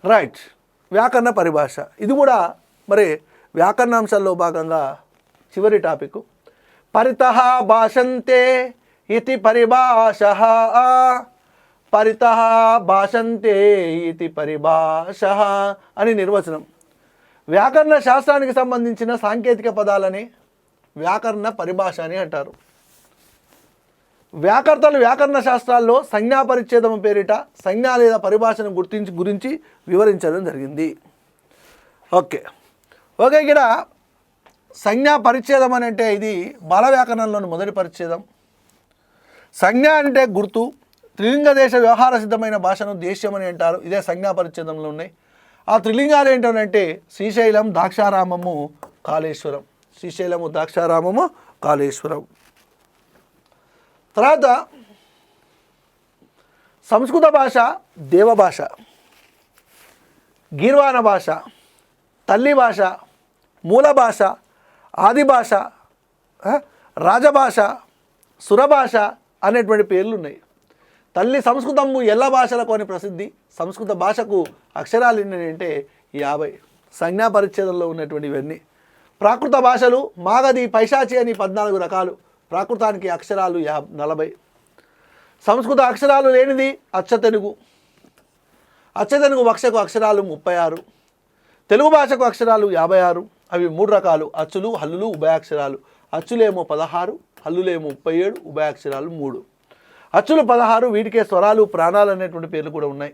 Right. వ్యాకరణ పరిభాష ఇది కూడా మరి వ్యాకరణాంశాల్లో భాగంగా చివరి టాపిక్. పరితః భాషంతే ఇతి పరిభాషః. పరితః భాషంతే ఇతి పరిభాషః అని నిర్వచనం. వ్యాకరణ శాస్త్రానికి సంబంధించిన సాంకేతిక పదాలని వ్యాకరణ పరిభాష అని అంటారు. వ్యాకర్తలు వ్యాకరణ శాస్త్రాల్లో సంజ్ఞా పరిచ్ఛేదం పేరిట సంజ్ఞ లేదా పరిభాషను గురించి వివరించడం జరిగింది. ఓకే ఇక్కడ సంజ్ఞా పరిచ్ఛేదం అని అంటే ఇది బాల వ్యాకరణంలోని మొదటి పరిచ్ఛేదం. సంజ్ఞ అంటే గుర్తు. త్రిలింగ దేశ వ్యవహార సిద్ధమైన భాషను దేశ్యం అని అంటారు. ఇదే సంజ్ఞా పరిచ్ఛేదంలో ఉన్నాయి. ఆ త్రిలింగాలు ఏంటంటే శ్రీశైలం, ద్రాక్షారామము, కాళేశ్వరం. శ్రీశైలము, ద్రాక్షారామము, కాళేశ్వరం. తర్వాత సంస్కృత భాష దేవభాష, గీర్వాణ భాష, తల్లి భాష, మూల భాష, ఆది భాష, రాజభాష, సురభాష అనేటువంటి పేర్లు ఉన్నాయి. తల్లి సంస్కృతము ఎల్ల భాషలకు అని ప్రసిద్ధి. సంస్కృత భాషకు అక్షరాలు ఏంటంటే 50. సంజ్ఞా పరిచ్ఛేదంలో ఉన్నటువంటి ఇవన్నీ. ప్రాకృత భాషలు మాగధి, పైశాచి అని 14 రకాలు. ప్రాకృతానికి అక్షరాలు 40. సంస్కృత అక్షరాలు లేనిది అచ్చతెనుగు. అచ్చతెనుగు భాషకు అక్షరాలు 36. తెలుగు భాషకు అక్షరాలు 56. అవి 3 రకాలు: అచ్చులు, హల్లులు, ఉభయాక్షరాలు. అచ్చులేమో 16, హల్లులేమో 37, ఉభయాక్షరాలు 3. అచ్చులు 16, వీటికే స్వరాలు, ప్రాణాలు అనేటువంటి పేర్లు కూడా ఉన్నాయి.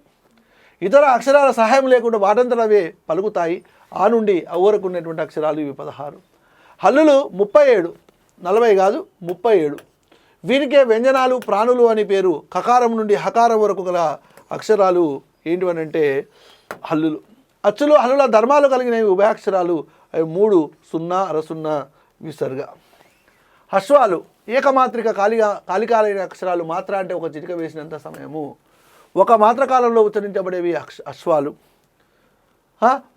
ఇతర అక్షరాల సహాయం లేకుండా వాటంతరవే పలుకుతాయి. ఆ నుండి అ వరకు ఉన్నటువంటి అక్షరాలు ఇవి 16. హల్లులు 37, 40 కాదు 37. వీటికే వ్యంజనాలు, ప్రాణులు అని పేరు. కకారం నుండి హకారం వరకు గల అక్షరాలు ఏంటివనంటే హల్లులు. అచ్చులు, హల్లుల ధర్మాలు కలిగినవి ఉభయాక్షరాలు. అవి 3, 0, అర 0, విసర్గ. హస్వాలు ఏకమాత్రిక కాలికాలైన అక్షరాలు. మాత్ర అంటే ఒక చిటిక వేసినంత సమయము. ఒక మాత్రకాలంలో ఉచ్చరించబడేవి అశ్వాలు.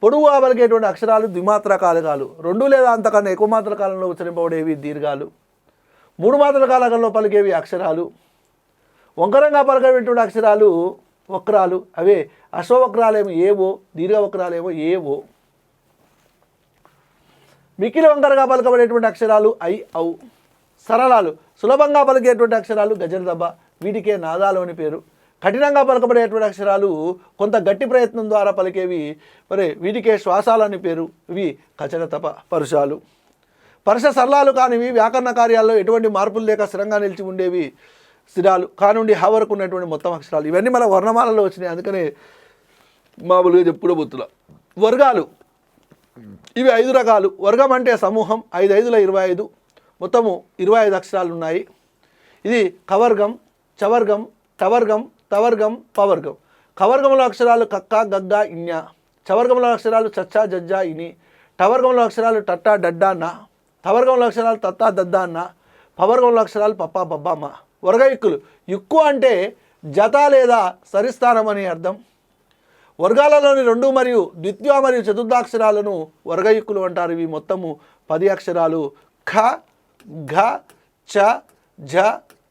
పొడుగుగా పలికేటువంటి అక్షరాలు ద్విమాత్ర కాలికాలు. 2 లేదా అంతకన్నా ఎక్కువ మాత్ర కాలంలో ఉచ్చరింపబడేవి దీర్ఘాలు. 3 మాత్రల కాలంలో పలికేవి అక్షరాలు. వంకరంగా పలికేటువంటి అక్షరాలు వక్రాలు. అవే అశ్వవక్రాలేమో ఏవో, దీర్ఘవక్రాలేమో ఏవో. మిక్కిలి వంకరగా పలకబడేటువంటి అక్షరాలు ఐ, ఔ. సరళాలు సులభంగా పలికేటువంటి అక్షరాలు గజలదబ్బ. వీటికే నాదాలు అని పేరు. కఠినంగా పలకబడేటువంటి అక్షరాలు కొంత గట్టి ప్రయత్నం ద్వారా పలికేవి. మరి వీటికే శ్వాసాలు అని పేరు. ఇవి కచనతప. పరుషాలు పరుష సరళాలు కానివి. వ్యాకరణ కార్యాల్లో ఎటువంటి మార్పులు లేక స్థిరంగా నిలిచి ఉండేవి స్థిరాలు. కానుండి హ వరకు ఉన్నటువంటి మొత్తం అక్షరాలు. ఇవన్నీ మన వర్ణమాలలో వచ్చినాయి. అందుకనే మామూలుగా చెప్పుకో బొత్తుల. వర్గాలు ఇవి 5 రకాలు. వర్గం అంటే సమూహం. 5 5ల 25. మొత్తము 25 అక్షరాలు ఉన్నాయి. ఇది కవర్గం, చవర్గం, టవర్గం, తవర్గం, పవర్గం. కవర్గంలో అక్షరాలు కక్క, గగ్గ, ఇన్య. చవర్గంలో అక్షరాలు చచ్చ, జజ్జ, ఇని. టవర్గంలో అక్షరాలు టట్ట, డడ్డ, నా. తవర్గంలో అక్షరాలు తత్త, దద్ద, అన్న. పవర్గంలో అక్షరాలు పప్ప, బబ్బ, మా. వర్గ యుక్కులు. యుక్కు అంటే జత లేదా సరిస్థానం అని అర్థం. వర్గాలలోని 2 మరియు ద్వితీయ మరియు చతుర్థాక్షరాలను వర్గయుక్కులు అంటారు. ఇవి మొత్తము 10 అక్షరాలు. ఖ, ఘ, చ, ఝ,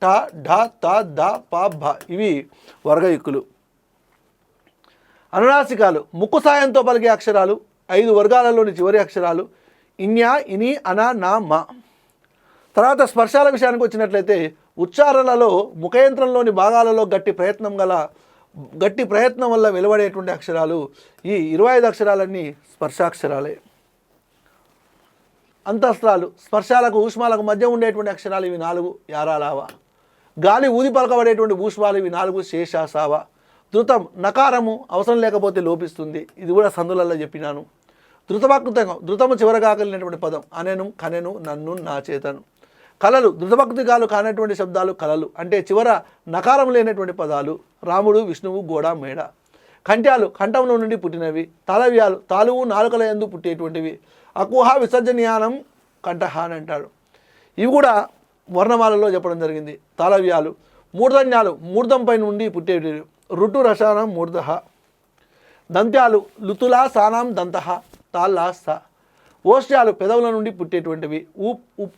ట, ఢ, త, ద, ప, భ. ఇవి వర్గయుక్కులు. అనునాసికాలు ముక్కు సాయంతో పలికే అక్షరాలు. 5 వర్గాలలోని చివరి అక్షరాలు ఇన్య, ఇని, అన, నా, మ. తర్వాత స్పర్శాల విషయానికి వచ్చినట్లయితే ఉచ్చారణలలో ముఖయంత్రంలోని భాగాలలో గట్టి ప్రయత్నం వల్ల వెలువడేటువంటి అక్షరాలు ఈ 25 అక్షరాలన్నీ స్పర్శాక్షరాలే. అంతఃస్రాలు స్పర్శాలకు ఊష్మాలకు మధ్య ఉండేటువంటి అక్షరాలు ఇవి 4. యారాలావ. గాలి ఊది పలకబడేటువంటి భూష్మాలు ఇవి 4. శేష, సావ. ధృతం నకారము అవసరం లేకపోతే లోపిస్తుంది. ఇది కూడా సందులలో చెప్పినాను. ధృతభక్తికం ధృతము చివరగా కలిగినటువంటి పదం. అనెను, కనెను, నన్ను, నా చేతను. కళలు ధృతభక్తికాలు కానటువంటి శబ్దాలు కళలు. అంటే చివర నకారం లేనటువంటి పదాలు. రాముడు, విష్ణువు, గోడ, మేడ. కంఠ్యాలు కంఠంలో నుండి పుట్టినవి. తాళవ్యాలు తాలువు నాలుకల యందు పుట్టేటువంటివి. అకుహ విసర్జనీయానం కంఠహ అని అంటాడు. ఇవి కూడా వర్ణమాలలో చెప్పడం జరిగింది. తాళవ్యాలు. మూర్ధన్యాలు మూర్ధంపై నుండి పుట్టేటివి. రుటు రసానం మూర్ధ. దంత్యాలు లుతులా సానాం దంతః తాళ్ళ స. ఓష్ట్యాలు పెదవుల నుండి పుట్టేటువంటివి.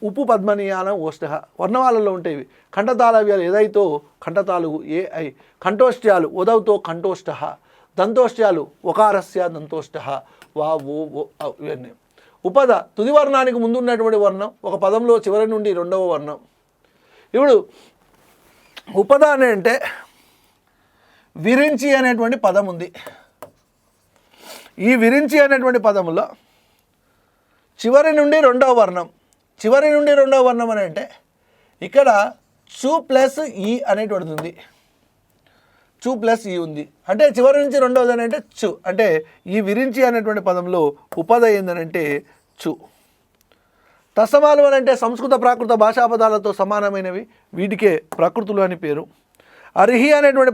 ఉప్పు పద్మనీయానం ఓష్ట. వర్ణమాలలో ఉంటాయి. కంఠతాళవ్యాలు ఎదైతో కంఠతాలుగు ఏ ఐ. కంఠోష్ట్యాలు ఉదవుతో కంఠోష్ట. దంతోష్ట్యాలు ఒకారస్య దంతోష్ట వా ఓ ఇవన్నీ. ఉపద తుది వర్ణానికి ముందు ఉన్నటువంటి వర్ణం, ఒక పదంలో చివరి నుండి రెండవ వర్ణం. ఇప్పుడు ఉపద అని అంటే విరించి అనేటువంటి పదం ఉంది. ఈ విరించి అనేటువంటి పదంలో చివరి నుండి రెండవ వర్ణం, చివరి నుండి రెండవ వర్ణం అని అంటే ఇక్కడ చు ప్లస్ ఈ అనేటువంటిది ఉంది. చు ప్లస్ ఈ ఉంది అంటే చివరి నుంచి రెండవది అని అంటే చు. అంటే ఈ విరించి అనేటువంటి పదంలో ఉపద ఏందనంటే చు. తత్సమాలు అని అంటే సంస్కృత ప్రాకృత భాషా పదాలతో సమానమైనవి, వీటికే ప్రకృతులు అని పేరు. హరిహి అనేటువంటి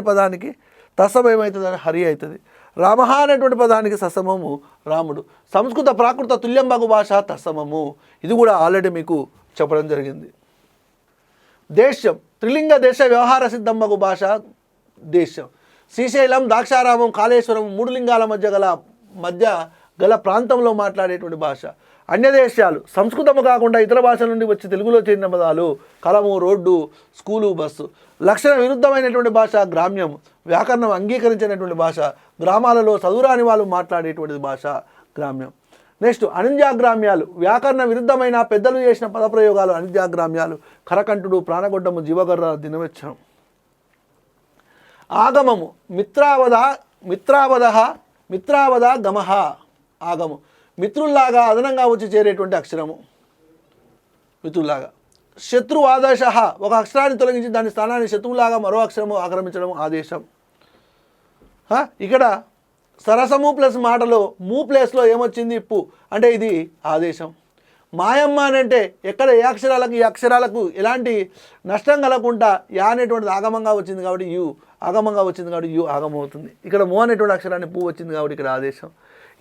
పదానికి తత్సమ ఏమవుతుంది, హరి అవుతుంది. రామ అనేటువంటి పదానికి ససమము రాముడు. సంస్కృత ప్రాకృత తుల్యంబగు భాష తత్సమము. ఇది కూడా ఆల్రెడీ మీకు చెప్పడం జరిగింది. దేశం త్రిలింగ దేశ వ్యవహార సిద్ధంబగు భాష దేశం. శ్రీశైలం, ద్రాక్షారామం, కాళేశ్వరం 3 లింగాల మధ్య గల ప్రాంతంలో మాట్లాడేటువంటి భాష. అన్యదేశాలు సంస్కృతము కాకుండా ఇతర భాషల నుండి వచ్చి తెలుగులో చేరిన పదాలు కలము, రోడ్డు, స్కూలు, బస్సు. లక్షణ విరుద్ధమైనటువంటి భాష గ్రామ్యం. వ్యాకరణం అంగీకరించినటువంటి భాష. గ్రామాలలో చదువురాని వాళ్ళు మాట్లాడేటువంటి భాష గ్రామ్యం. నెక్స్ట్ అనిత్యాగ్రామ్యాలు. వ్యాకరణ విరుద్ధమైన పెద్దలు చేసిన పదప్రయోగాలు అనిత్యాగ్రామ్యాలు. కరకంఠుడు, ప్రాణగొడ్డము, జీవగర్ర, దినవెచ్చం. ఆగమము మిత్రావద గమహ. ఆగము మిత్రుల్లాగా అదనంగా వచ్చి చేరేటువంటి అక్షరము, మిత్రుల్లాగా. శత్రు ఆదేశ, ఒక అక్షరాన్ని తొలగించి దాని స్థానాన్ని శత్రువులాగా మరో అక్షరము ఆక్రమించడం ఆదేశం. ఇక్కడ సరసము ప్లస్ మాటలో ము ప్లేస్లో ఏమొచ్చింది, పు, అంటే ఇది ఆదేశం. మాయమ్మ అని అంటే ఎక్కడ ఏ అక్షరాలకు ఈ అక్షరాలకు ఎలాంటి నష్టం కలగకుండా యా అనేటువంటిది ఆగమంగా వచ్చింది కాబట్టి యు ఆగమంగా వచ్చింది కాబట్టి యు ఆగమం అవుతుంది. ఇక్కడ ము అనేటువంటి అక్షరాన్ని పు వచ్చింది కాబట్టి ఇక్కడ ఆదేశం.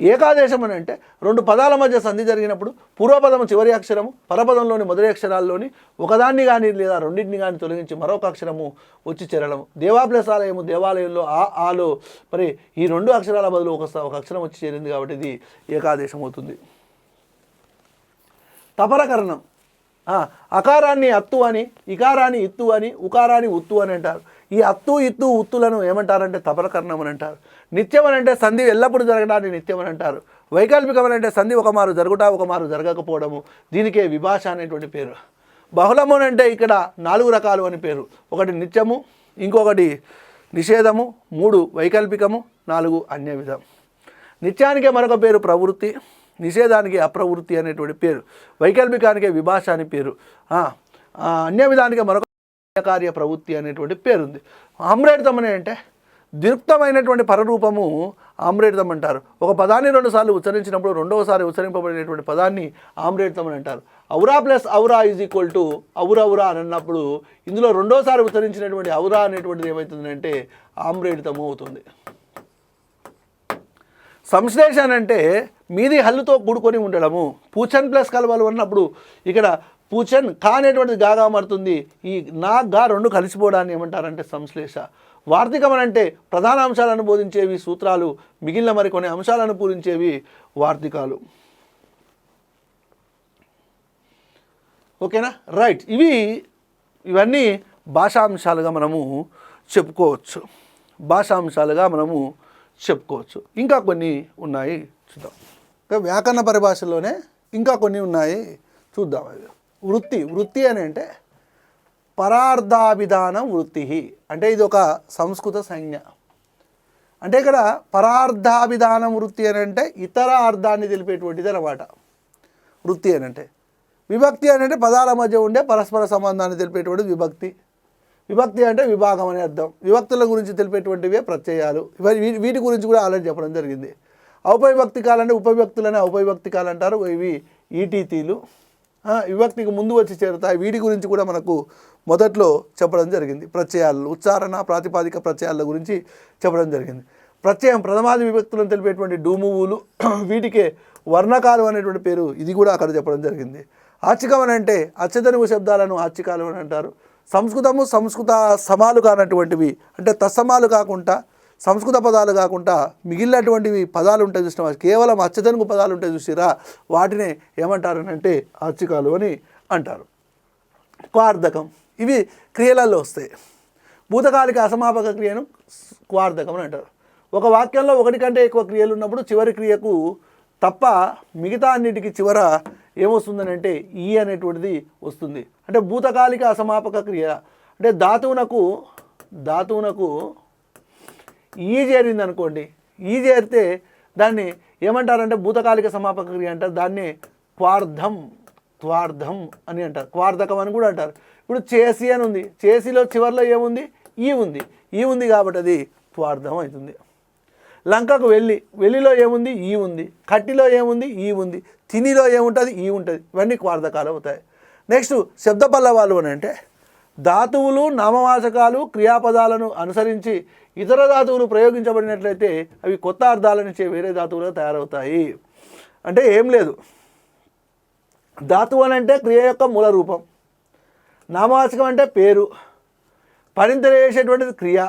ఏకాదేశం అని అంటే 2 పదాల మధ్య సంధి జరిగినప్పుడు పూర్వపదము చివరి అక్షరము పరపదంలోని మొదటి అక్షరాల్లోని ఒకదాన్ని కానీ లేదా రెండింటిని కానీ తొలగించి మరొక అక్షరము వచ్చి చేరడము. దేవా ప్లస్ ఆలయము, దేవాలయంలో ఆలో మరి ఈ 2 అక్షరాల బదులు ఒక అక్షరం వచ్చి చేరింది కాబట్టి ఇది ఏకాదేశం అవుతుంది. తపరకరణం. అకారాన్ని అత్తు అని, ఇకారాన్ని ఇత్తు అని, ఉకారాన్ని ఉత్తు అని అంటారు. ఈ అత్తు, ఇత్తు, ఉత్తులను ఏమంటారంటే తపరకరణం అని అంటారు. నిత్యం అని అంటే సంధి ఎల్లప్పుడూ జరగడాన్ని నిత్యం అని అంటారు. వైకల్పికం అని అంటే సంధి ఒక మారు జరుగుట, ఒక మారు జరగకపోవడము. దీనికే విభాష అనేటువంటి పేరు. బహుళము అని అంటే ఇక్కడ 4 రకాలు అని పేరు. ఒకటి నిత్యము, ఇంకొకటి నిషేధము, 3 వైకల్పికము, 4 అన్యవిధం. నిత్యానికే మరొక పేరు ప్రవృత్తి, నిషేధానికి అప్రవృత్తి అనేటువంటి పేరు, వైకల్పికానికే విభాష అని పేరు, అన్యవిధానికే మరొక కార్య ప్రవృత్తి అనేటువంటి పేరు ఉంది. ఆమ్రేడితం అని అంటే ద్విరుక్తమైనటువంటి పరరూపము ఆమ్రేడితం అంటారు. ఒక పదాన్ని 2 సార్లు ఉచ్చరించినప్పుడు రెండవసారి ఉచ్చరింపబడినటువంటి పదాన్ని ఆమ్రేడితం అని అంటారు. ఔరా ప్లస్ ఔరా ఈజ్ ఈక్వల్ టు ఔరౌరా అని అన్నప్పుడు ఇందులో రెండోసారి ఉచ్చరించినటువంటి ఔరా అనేటువంటిది ఏమవుతుందంటే ఆమ్రేడితము అవుతుంది. సంశ్లేషణ అంటే మీది హల్లుతో కూడుకొని ఉండడము. పూచన్ ప్లస్ కలవలు అన్నప్పుడు ఇక్కడ పూచన్ కా అనేటువంటిది గాగా మారుతుంది. ఈ నా గా 2 కలిసిపోవడాన్ని ఏమంటారంటే సంశ్లేష. వార్తికం అంటే ప్రధాన అంశాలను బోధించేవి సూత్రాలు, మిగిలిన మరికొన్ని అంశాలను పూరించేవి వార్తికాలు. ఓకేనా, రైట్. ఇవన్నీ భాషాంశాలుగా మనము చెప్పుకోవచ్చు. ఇంకా కొన్ని ఉన్నాయి చూద్దాం. వ్యాకరణ పరిభాషలోనే ఇంకా కొన్ని ఉన్నాయి చూద్దాం. వృత్తి అని అంటే పరార్థాభిధానం వృత్తి అంటే ఇది ఒక సంస్కృత సంజ్ఞ. అంటే ఇక్కడ పరార్థాభిధానం వృత్తి అని అంటే ఇతర అర్థాన్ని తెలిపేటువంటిది అన్నమాట. వృత్తి అని అంటే విభక్తి అని అంటే పదాల మధ్య ఉండే పరస్పర సంబంధాన్ని తెలిపేటువంటిది విభక్తి అంటే విభాగం అనే అర్థం. విభక్తుల గురించి తెలిపేటువంటివే ప్రత్యయాలు. వీటి గురించి కూడా ఆల్రెడీ చెప్పడం జరిగింది. ఔపవిభక్తికాలు అంటే ఉపవిభక్తులనే ఔపవిభక్తికాలు అంటారు. ఇవి ఈటీతీలు విభక్తికి ముందు వచ్చి చేరుతాయి. వీటి గురించి కూడా మనకు మొదట్లో చెప్పడం జరిగింది. ప్రత్యయాలు, ఉచ్చారణ, ప్రాతిపాదిక ప్రత్యయాల గురించి చెప్పడం జరిగింది. ప్రత్యయం ప్రథమాది విభక్తులను తెలిపేటువంటి డూమువులు, వీటికే వర్ణకాలు అనేటువంటి పేరు, ఇది కూడా అక్కడ చెప్పడం జరిగింది. ఆర్చికం అని అంటే అచ్చతెనుగు శబ్దాలను ఆర్చికాలు అని అంటారు. సంస్కృత సమాలు కానటువంటివి అంటే తత్సమాలు కాకుండా సంస్కృత పదాలు కాకుండా మిగిలినటువంటివి పదాలు ఉంటాయి చూసినా, కేవలం అచ్చతెనుగు పదాలు ఉంటాయి చూసిరా, వాటినే ఏమంటారు అంటే ఆర్చికాలు అని అంటారు. క్వార్థకం, ఇవి క్రియలలో వస్తాయి. భూతకాలిక అసమాపక క్రియను క్వార్థకం అని అంటారు. ఒక వాక్యంలో ఒకటి కంటే ఎక్కువ క్రియలు ఉన్నప్పుడు చివరి క్రియకు తప్ప మిగతా అన్నిటికీ చివర ఏమొస్తుందని అంటే ఈ అనేటువంటిది వస్తుంది. అంటే భూతకాలిక అసమాపక క్రియ అంటే ధాతువునకు ఈ చేరింది అనుకోండి, ఈ చేరితే దాన్ని ఏమంటారంటే భూతకాలిక సమాపక క్రియ అంటారు. దాన్ని త్వార్థం అని అంటారు, క్వార్థకం అని కూడా అంటారు. ఇప్పుడు చేసి అని ఉంది, చేసిలో చివరిలో ఏముంది, ఈ ఉంది కాబట్టి అది త్వార్థం అవుతుంది. లంకకు వెళ్ళిలో ఏముంది, ఈ ఉంది. కట్టిలో ఏముంది, ఈ ఉంది. తినిలో ఏముంటుంది, ఈ ఉంటుంది. ఇవన్నీ క్వార్థకాలు అవుతాయి. నెక్స్ట్ శబ్ద పల్లవాలు అని అంటే ధాతువులు నామవాచకాలు క్రియాపదాలను అనుసరించి ఇతర ధాతువులు ప్రయోగించబడినట్లయితే అవి కొత్త అర్థాలనిచ్చే వేరే ధాతువులుగా తయారవుతాయి. అంటే ఏం లేదు, ధాతువు అని అంటే క్రియ యొక్క మూల రూపం, నామవాచకం అంటే పేరు, పని తెలియజేసేటువంటిది క్రియ.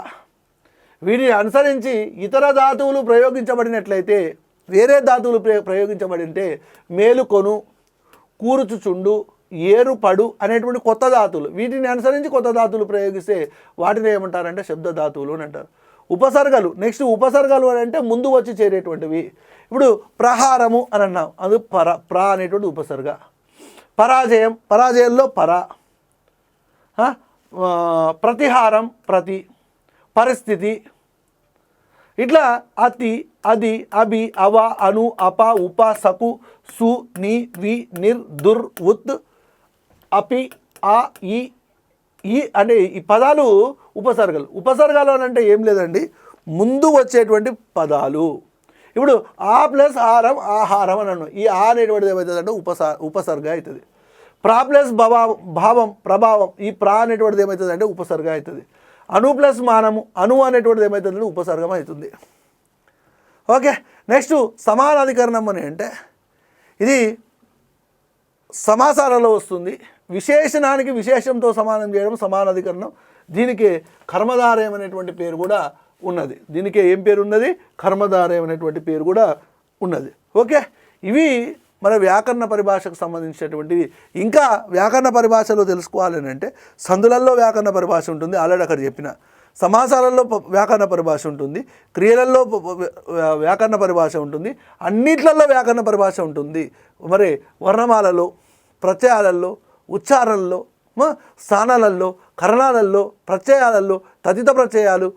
వీటిని అనుసరించి ఇతర ధాతువులు ప్రయోగించబడినట్లయితే వేరే ధాతువులు ప్రయోగించబడింటే మేలుకొను, కూరుచుచుండు, ఏరుపడు అనేటువంటి కొత్త ధాతువులు, వీటిని అనుసరించి కొత్త ధాతువులు ప్రయోగిస్తే వాటిని ఏమంటారంటే శబ్ద ధాతువులు అని అంటారు. ఉపసర్గలు, నెక్స్ట్ ఉపసర్గలు అని అంటే ముందు వచ్చి చేరేటువంటివి. ఇప్పుడు ప్రహారము అని అన్నాం, అది ప్ర అనేటువంటి ఉపసర్గ. పరాజయంలో ప్రతిహారం ప్రతి, పరిస్థితి, ఇట్లా అతి, అది, అభి, అవ, అను, అప, ఉప, సకు, సు, ని, వి, నిర్, దుర్, ఉత్, అపి, ఆ, ఈ అంటే ఈ పదాలు ఉపసర్గాలు అని అంటే ఏం లేదండి, ముందు వచ్చేటువంటి పదాలు. ఇప్పుడు ఆ ప్లస్ ఆరం ఆహారం అని అన్నాం, ఈ ఆ అనేటువంటిది ఏమవుతుంది అంటే ఉపసర్గ అవుతుంది. ప్రా ప్లస్ భావం ప్రభావం, ఈ ప్రా అనేటువంటిది ఏమవుతుంది అంటే ఉపసర్గ అవుతుంది. అను ప్లస్ మానము, అను అనేటువంటిది ఏమవుతుందంటే ఉపసర్గం అవుతుంది. ఓకే, నెక్స్ట్ సమానాధికరణం అని అంటే ఇది సమాసాలలో వస్తుంది. విశేషణానికి విశేషంతో సమానం చేయడం సమానాధికరణం. దీనికి కర్మధారయం అనేటువంటి పేరు కూడా ఉన్నది. దీనికి ఏం పేరు ఉన్నది, కర్మధారయం అనేటువంటి పేరు కూడా ఉన్నది. ఓకే, ఇవి మన వ్యాకరణ పరిభాషకు సంబంధించినటువంటివి. ఇంకా వ్యాకరణ పరిభాషలో తెలుసుకోవాలని అంటే సందులలో వ్యాకరణ పరిభాష ఉంటుంది, ఆల్రెడీ అక్కడ చెప్పిన. సమాసాలలో వ్యాకరణ పరిభాష ఉంటుంది, క్రియలలో వ్యాకరణ పరిభాష ఉంటుంది, అన్నిట్లలో వ్యాకరణ పరిభాష ఉంటుంది. మరి వర్ణమాలలో, ప్రత్యయాలలో, ఉచ్చారణలో, స్థానాలలో, కరణాలలో, ప్రత్యయాలలో, తదిత ప్రత్యయాలు,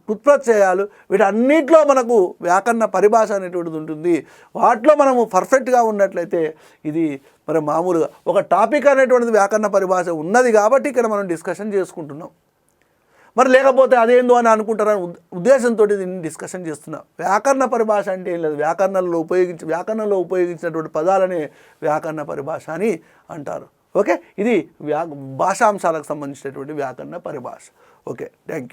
కృత్ప్రత్యయాలు, వీటన్నిటిలో మనకు వ్యాకరణ పరిభాష అనేటువంటిది ఉంటుంది. వాటిలో మనము పర్ఫెక్ట్గా ఉన్నట్లయితే ఇది మరి మామూలుగా ఒక టాపిక్ అనేటువంటిది వ్యాకరణ పరిభాష ఉన్నది కాబట్టి ఇక్కడ మనం డిస్కషన్ చేసుకుంటున్నాం. మరి లేకపోతే అదేందో అని అనుకుంటారని ఉద్దేశంతో దీన్ని డిస్కషన్ చేస్తున్నా. వ్యాకరణ పరిభాష అంటే ఏం లేదు, వ్యాకరణంలో ఉపయోగించినటువంటి పదాలనే వ్యాకరణ పరిభాష అని అంటారు. ఓకే, ఇది భాషాంశాలకు సంబంధించినటువంటి వ్యాకరణ పరిభాష. Okay, thank you.